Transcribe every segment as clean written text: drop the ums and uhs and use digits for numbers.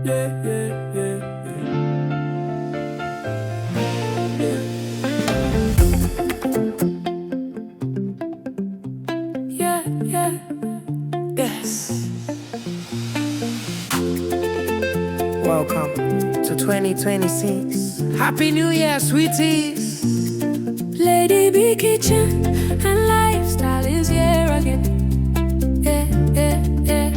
Yeah, yeah, yeah, yeah. Yeah, yeah. Yes. Welcome to 2026. Happy New Year, sweeties. Lady B Kitchen and Lifestyle is here again. Yeah, yeah, yeah.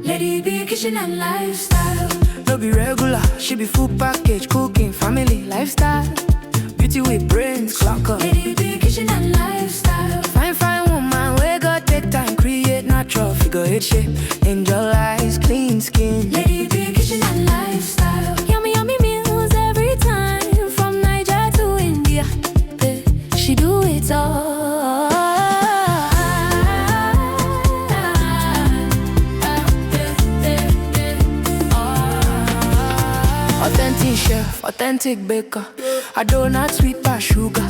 Lady B Kitchen and Lifestyle. No be regular, she be full package, cooking, family, lifestyle. Beauty with brains, clock up. Lady B Kitchen and Lifestyle. Fine, fine woman, we got take time, create natural figure eight shape. Angel eyes, clean skin. Lady B Kitchen and Lifestyle. Yummy, yummy meals every time, from Niger to India. She do it all. Authentic chef, authentic baker. A donut sweet by sugar.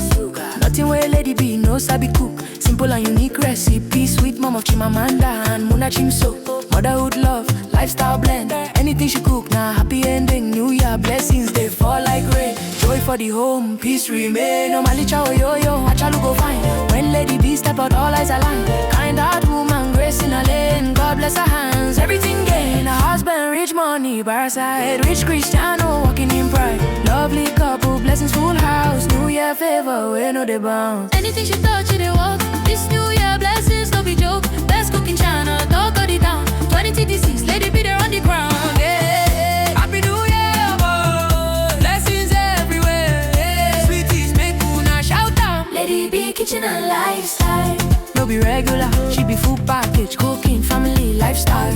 Nothing where Lady B no sabi cook. Simple and unique recipe. Sweet mom of Chimamanda and Muna Chimso. Motherhood love, lifestyle blend. Anything she cook, now happy ending. New Year blessings, they fall like rain. Joy for the home, peace remain. Normally chow yo-yo, achalu go fine. When Lady B step out, all eyes align. Kind heart woman, grace in a lane. God bless her hands, everything gain. A husband, rich money, by her side. Rich Cristiano, walking in pride. Lovely couple, blessings full house. New Year favor, we know they bounce. Anything she touch, they walk. This New Year blessings, no be joke. Best cooking channel, talk of the town. 2026, Lady B there on the ground. Yeah. Happy New Year, boy. Blessings everywhere. Yeah. Sweeties, make una shout out. Lady B Kitchen and Lifestyle. No be regular, she be full package, cooking, family, lifestyle.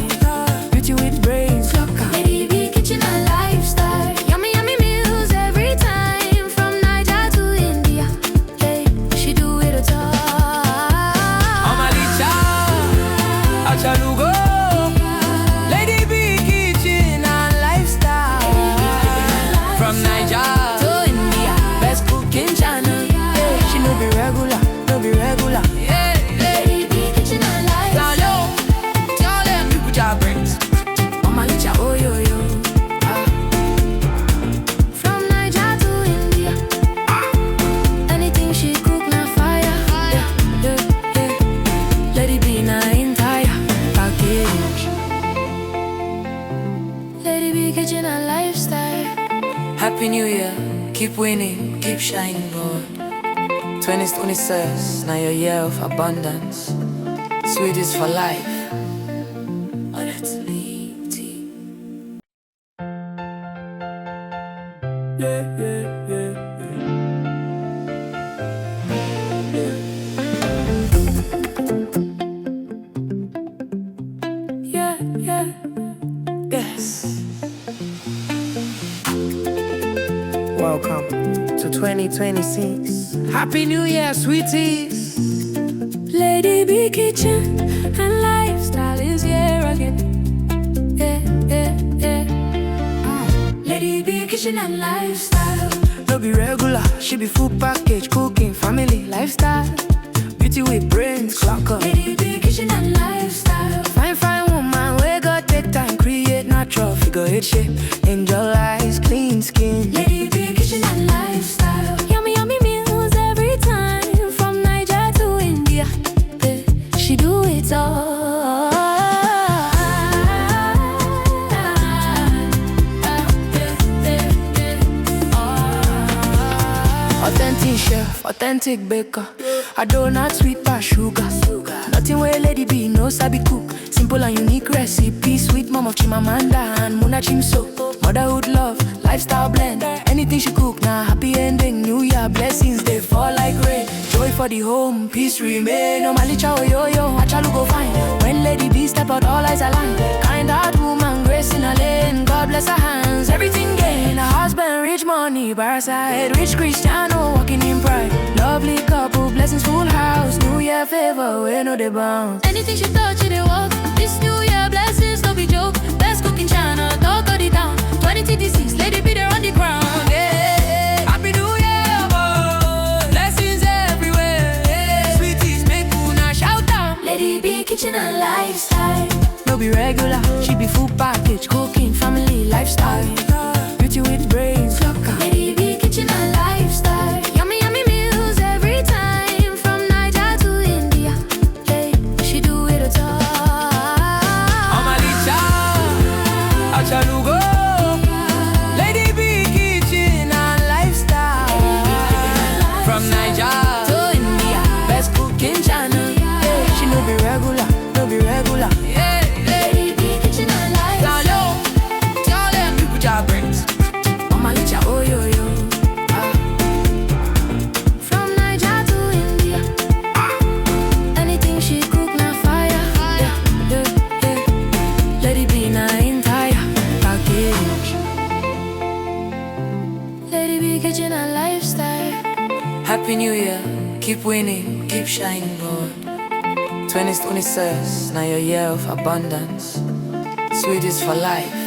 Beauty with brains, Lady B Kitchen and Lifestyle. Yummy, yummy meals every time, from Niger to India. Hey, she do it all. Omalicha, Achalugo. Lady B Kitchen and Lifestyle. From Niger to India, best cooking channel. Yeah, she no be regular, no be regular. Yeah. From Niger to India, anything she cook na fire. Yeah, yeah, yeah. Lady B na entire package. Lady B Kitchen and Lifestyle. Happy New Year, keep winning, keep shining, boy. 2026, now your year of abundance. Sweeties for life. Yeah, yeah, yeah, yeah. Yeah, yeah. Yes. Welcome to 2026. Happy New Year, sweeties. Lady B Kitchen and Lifestyle is here again. Yeah, yeah, yeah. Lady B Kitchen and Lifestyle. No be regular, she be full package, cooking, family, lifestyle. Beauty with brains, clock up. Lady B Kitchen and Lifestyle. Fine, fine woman, we got take time, create natural figure eight shape. Angel eyes, clean skin. Lady B Kitchen and Lifestyle. Yummy, yummy meals every time, from Niger to India. She do it all. Authentic chef, authentic baker. A donut sweet by sugar. Nothing where Lady B no sabi cook. Simple and unique recipe. Sweet mom of Chimamanda and Muna Chimso. Motherhood love, lifestyle blend. Anything she cook, now happy ending. New Year blessings, they fall like rain. Joy for the home, peace remain. Normally chow yo-yo, achalu go fine. When Lady B step out, all eyes align. Kind heart woman, grace in a lane. God bless her hands, everything gain. A husband, rich money, by her side. Rich Cristiano, walking in pride. Lovely couple, blessings full house. New Year favor, we know they bounce. Anything she touch, they walk. This New Year blessings, no be joke. Best cooking channel, talk of the town. 2026, Lady B there on the ground. Yeah. Happy New Year, boy. Blessings everywhere. Yeah. Sweeties, make una shout out. Lady B Kitchen and Lifestyle. No be regular. She be full package, cooking, family, lifestyle. Beauty with brains, Lady B kitchen and lifestyle. Yummy, yummy meals every time. From Niger to India, hey, she do it all. Omalicha, Achalugo. Lady B kitchen and lifestyle. From Niger to India, best cooking channel. Yeah, she no be regular, no be regular. Yeah, Lady B kitchen and lifestyle. tell them people job brings. Omalicha, oh yo yo. From Niger to India, anything she cook na fire. Yeah, yeah, yeah. Lady B na entire package. Lady B kitchen and lifestyle. Happy New Year, keep winning, keep shining, boy. 2026, now your year of abundance. Sweet is for life.